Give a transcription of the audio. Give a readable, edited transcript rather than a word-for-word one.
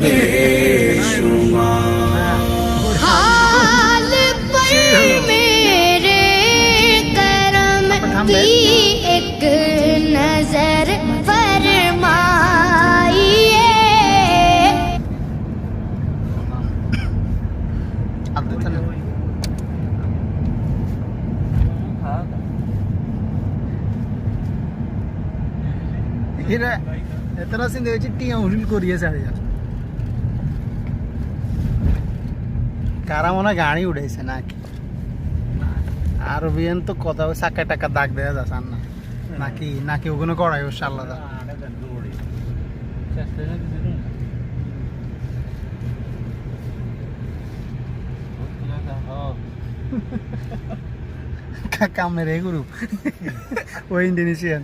बेशुमार हाल पर मेरे करम की एक नजर फरमाइए। এতটা চিন্তা হয়েছে টিয়া উড়িল করিয়েছে আর কারা মনে গাড়ি উড়াইছে নাকি আর বিয়ান তো কথা চাকা টাকা দাগ দেওয়া যাচ্ছে আর না নাকি নাকি ওখানে করাই হচ্ছে আলাদা কামের এই গুরু ও ইন্দোনেশিয়ান